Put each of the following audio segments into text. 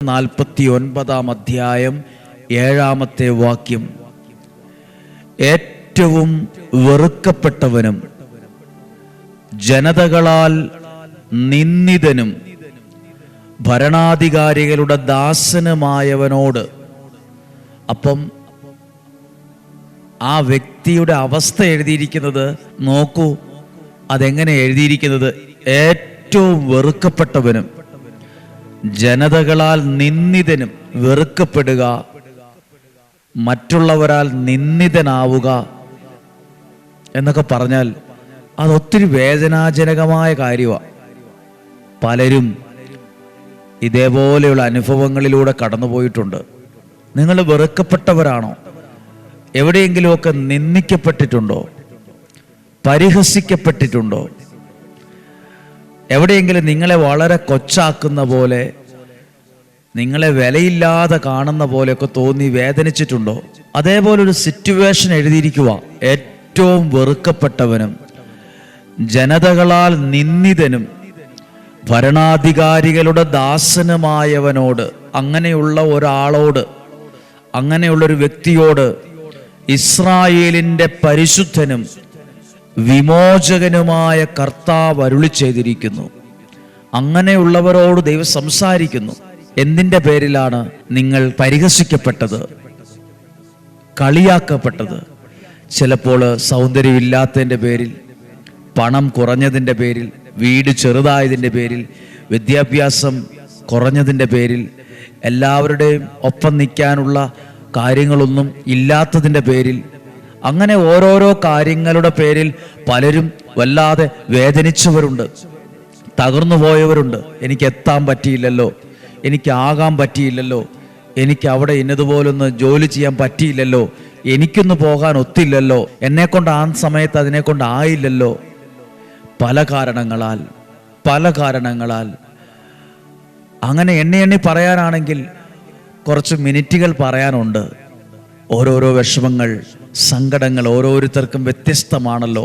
49 അധ്യായം 7 വാക്യം. ഏറ്റവും വെറുക്കപ്പെട്ടവനും ജനതകളാൽ നിന്ദിതനും ഭരണാധികാരികളുടെ ദാസനുമായവനോട്. അപ്പം ആ വ്യക്തിയുടെ അവസ്ഥ എഴുതിയിരിക്കുന്നത് നോക്കൂ. അതെങ്ങനെ എഴുതിയിരിക്കുന്നത്? ഏറ്റവും വെറുക്കപ്പെട്ടവനും ജനതകളാൽ നിന്ദിതനും. വെറുക്കപ്പെടുക, മറ്റുള്ളവരാൽ നിന്ദിതനാവുക എന്നൊക്കെ പറഞ്ഞാൽ അതൊത്തിരി വേദനാജനകമായ കാര്യമാണ്. പലരും ഇതേപോലെയുള്ള അനുഭവങ്ങളിലൂടെ കടന്നുപോയിട്ടുണ്ട്. നിങ്ങൾ വെറുക്കപ്പെട്ടവരാണോ? എവിടെയെങ്കിലുമൊക്കെ നിന്ദിക്കപ്പെട്ടിട്ടുണ്ടോ? പരിഹസിക്കപ്പെട്ടിട്ടുണ്ടോ? എവിടെയെങ്കിലും നിങ്ങളെ വളരെ കൊച്ചാക്കുന്ന പോലെ, നിങ്ങളെ വിലയില്ലാതെ കാണുന്ന പോലെയൊക്കെ തോന്നി വേദനിച്ചിട്ടുണ്ടോ? അതേപോലൊരു സിറ്റുവേഷൻ എഴുതിയിരിക്കുക. ഏറ്റവും വെറുക്കപ്പെട്ടവനും ജനതകളാൽ നിന്ദിതനും ഭരണാധികാരികളുടെ ദാസനുമായവനോട്. അങ്ങനെയുള്ള ഒരാളോട്, അങ്ങനെയുള്ളൊരു വ്യക്തിയോട് ഇസ്രായേലിൻ്റെ പരിശുദ്ധനും വിമോചകനുമായ കർത്താവ് അരുളി ചെയ്തിരിക്കുന്നു. അങ്ങനെയുള്ളവരോട് ദൈവം സംസാരിക്കുന്നു. എന്തിൻ്റെ പേരിലാണ് നിങ്ങൾ പരിഹസിക്കപ്പെട്ടത്, കളിയാക്കപ്പെട്ടത്? ചിലപ്പോൾ സൗന്ദര്യമില്ലാത്തതിൻ്റെ പേരിൽ, പണം കുറഞ്ഞതിൻ്റെ പേരിൽ, വീട് ചെറുതായതിൻ്റെ പേരിൽ, വിദ്യാഭ്യാസം കുറഞ്ഞതിൻ്റെ പേരിൽ, എല്ലാവരുടെയും ഒപ്പം നിൽക്കാനുള്ള കാര്യങ്ങളൊന്നും ഇല്ലാത്തതിൻ്റെ പേരിൽ, അങ്ങനെ ഓരോരോ കാര്യങ്ങളുടെ പേരിൽ പലരും വല്ലാതെ വേദനിച്ചവരുണ്ട്, തകർന്നു പോയവരുണ്ട്. എനിക്ക് എത്താൻ പറ്റിയില്ലല്ലോ, എനിക്ക് ആകാൻ പറ്റിയില്ലല്ലോ, എനിക്ക് അവിടെ ഇന്നതുപോലൊന്ന് ജോലി ചെയ്യാൻ പറ്റിയില്ലല്ലോ, എനിക്കൊന്ന് പോകാൻ ഒത്തില്ലല്ലോ, എന്നെക്കൊണ്ട് ആ സമയത്ത് അതിനെക്കൊണ്ട് ആയില്ലല്ലോ. പല കാരണങ്ങളാൽ അങ്ങനെ എണ്ണി പറയാനാണെങ്കിൽ കുറച്ച് മിനിറ്റുകൾ പറയാനുണ്ട്. ഓരോരോ വിഷമങ്ങൾ, സങ്കടങ്ങൾ ഓരോരുത്തർക്കും വ്യത്യസ്തമാണല്ലോ.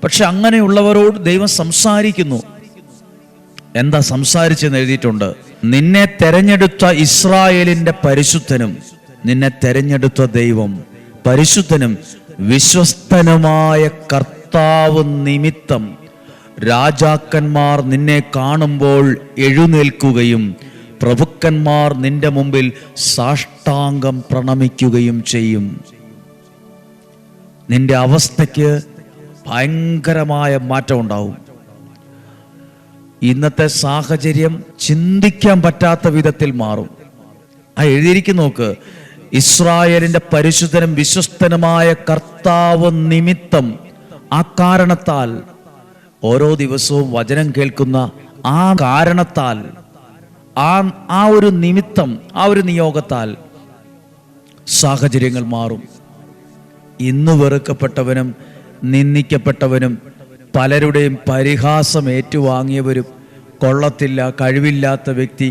പക്ഷെ അങ്ങനെയുള്ളവരോട് ദൈവം സംസാരിക്കുന്നു. എന്താ സംസാരിച്ചെന്ന് എഴുതിയിട്ടുണ്ട്. നിന്നെ തെരഞ്ഞെടുത്ത ഇസ്രായേലിന്റെ പരിശുദ്ധനും, നിന്നെ തെരഞ്ഞെടുത്ത ദൈവം പരിശുദ്ധനും വിശ്വസ്തനുമായ കർത്താവ് നിമിത്തം രാജാക്കന്മാർ നിന്നെ കാണുമ്പോൾ എഴുന്നേൽക്കുകയും പ്രഭുക്കന്മാർ നിന്റെ മുമ്പിൽ സാഷ്ടാംഗം പ്രണമിക്കുകയും ചെയ്യും. നിന്റെ അവസ്ഥയ്ക്ക് ഭയങ്കരമായ മാറ്റം ഉണ്ടാവും. ഇന്നത്തെ സാഹചര്യം ചിന്തിക്കാൻ പറ്റാത്ത വിധത്തിൽ മാറും. ആ എഴുതിയിരിക്കുന്നു നോക്ക്. ഇസ്രായേലിന്റെ പരിശുദ്ധനും വിശ്വസ്തനുമായ കർത്താവ് നിമിത്തം. ആ കാരണത്താൽ, ഓരോ ദിവസവും വചനം കേൾക്കുന്ന ആ കാരണത്താൽ, ആ ഒരു നിമിത്തം, ആ ഒരു നിയോഗത്താൽ സാഹചര്യങ്ങൾ മാറും. ഇന്ന് വെറുക്കപ്പെട്ടവനും നിന്ദിക്കപ്പെട്ടവനും പലരുടെയും പരിഹാസം ഏറ്റുവാങ്ങിയവരും, കൊള്ളത്തില്ല, കഴിവില്ലാത്ത വ്യക്തി,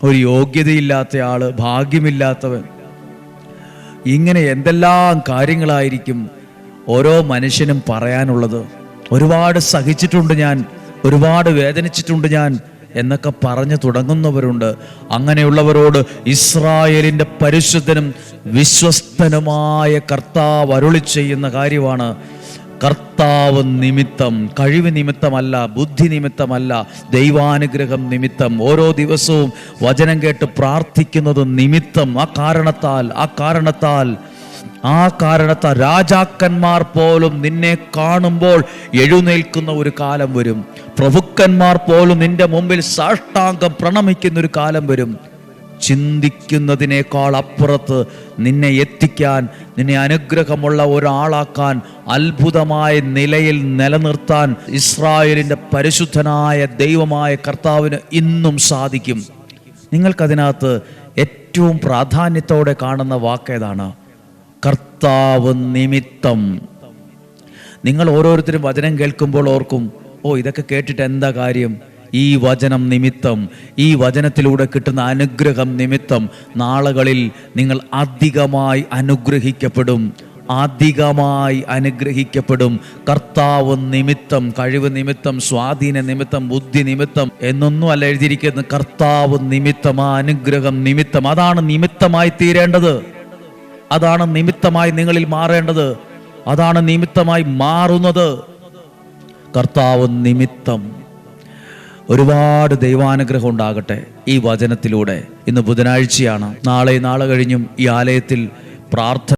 ഒരു യോഗ്യതയില്ലാത്ത ആള്, ഭാഗ്യമില്ലാത്തവൻ, ഇങ്ങനെ എന്തെല്ലാം കാര്യങ്ങളായിരിക്കും ഓരോ മനുഷ്യനും പറയാനുള്ളത്. ഒരുപാട് സഹിച്ചിട്ടുണ്ട് ഞാൻ, ഒരുപാട് വേദനിച്ചിട്ടുണ്ട് ഞാൻ എന്നൊക്കെ പറഞ്ഞു തുടങ്ങുന്നവരുണ്ട്. അങ്ങനെയുള്ളവരോട് ഇസ്രായേലിന്റെ പരിശുദ്ധനും വിശ്വസ്തനുമായ കർത്താവ് അരുളി ചെയ്യുന്ന കാര്യമാണ്. കർത്താവ് നിമിത്തം, കഴിവ് നിമിത്തമല്ല, ബുദ്ധി നിമിത്തമല്ല, ദൈവാനുഗ്രഹം നിമിത്തം, ഓരോ ദിവസവും വചനം കേട്ട് പ്രാർത്ഥിക്കുന്നത് നിമിത്തം, ആ കാരണത്താൽ രാജാക്കന്മാർ പോലും നിന്നെ കാണുമ്പോൾ എഴുന്നേൽക്കുന്ന ഒരു കാലം വരും. പ്രഭുക്കന്മാർ പോലും നിന്റെ മുമ്പിൽ സാഷ്ടാംഗം പ്രണമിക്കുന്ന ഒരു കാലം വരും. ചിന്തിക്കുന്നതിനേക്കാൾ അപ്പുറത്ത് നിന്നെ എത്തിക്കാൻ, നിന്നെ അനുഗ്രഹമുള്ള ഒരാളാക്കാൻ, അത്ഭുതമായ നിലയിൽ നിലനിർത്താൻ ഇസ്രായേലിന്റെ പരിശുദ്ധനായ ദൈവമായ കർത്താവിന് ഇന്നും സാധിക്കും. നിങ്ങൾക്കതിനകത്ത് ഏറ്റവും പ്രാധാന്യത്തോടെ കാണുന്ന വാക്കേതാണ്? കർത്താവ് നിമിത്തം. നിങ്ങൾ ഓരോരുത്തരും വചനം കേൾക്കുമ്പോൾ ഓർക്കും, ഇതൊക്കെ കേട്ടിട്ട് എന്താ കാര്യം? ഈ വചനം നിമിത്തം, ഈ വചനത്തിലൂടെ കിട്ടുന്ന അനുഗ്രഹം നിമിത്തം നാളുകളിൽ നിങ്ങൾ അധികമായി അനുഗ്രഹിക്കപ്പെടും, അധികമായി അനുഗ്രഹിക്കപ്പെടും. കർത്താവ് നിമിത്തം, കഴിവ് നിമിത്തം, സ്വാധീന നിമിത്തം, ബുദ്ധി നിമിത്തം എന്നൊന്നും അല്ല എഴുതിയിരിക്കുന്നത്. കർത്താവ് നിമിത്തം, ആ അനുഗ്രഹം നിമിത്തം. അതാണ് നിമിത്തമായി തീരേണ്ടത്. അതാണ് നിമിത്തമായി നിങ്ങളിൽ മാറേണ്ടത്. അതാണ് നിമിത്തമായി മാറുന്നത്. കർത്താവ് നിമിത്തം. ഒരുപാട് ദൈവാനുഗ്രഹം ഉണ്ടാകട്ടെ ഈ വചനത്തിലൂടെ. ഇന്ന് ബുധനാഴ്ചയാണ്. നാളെ കഴിഞ്ഞും ഈ ആലയത്തിൽ പ്രാർത്ഥന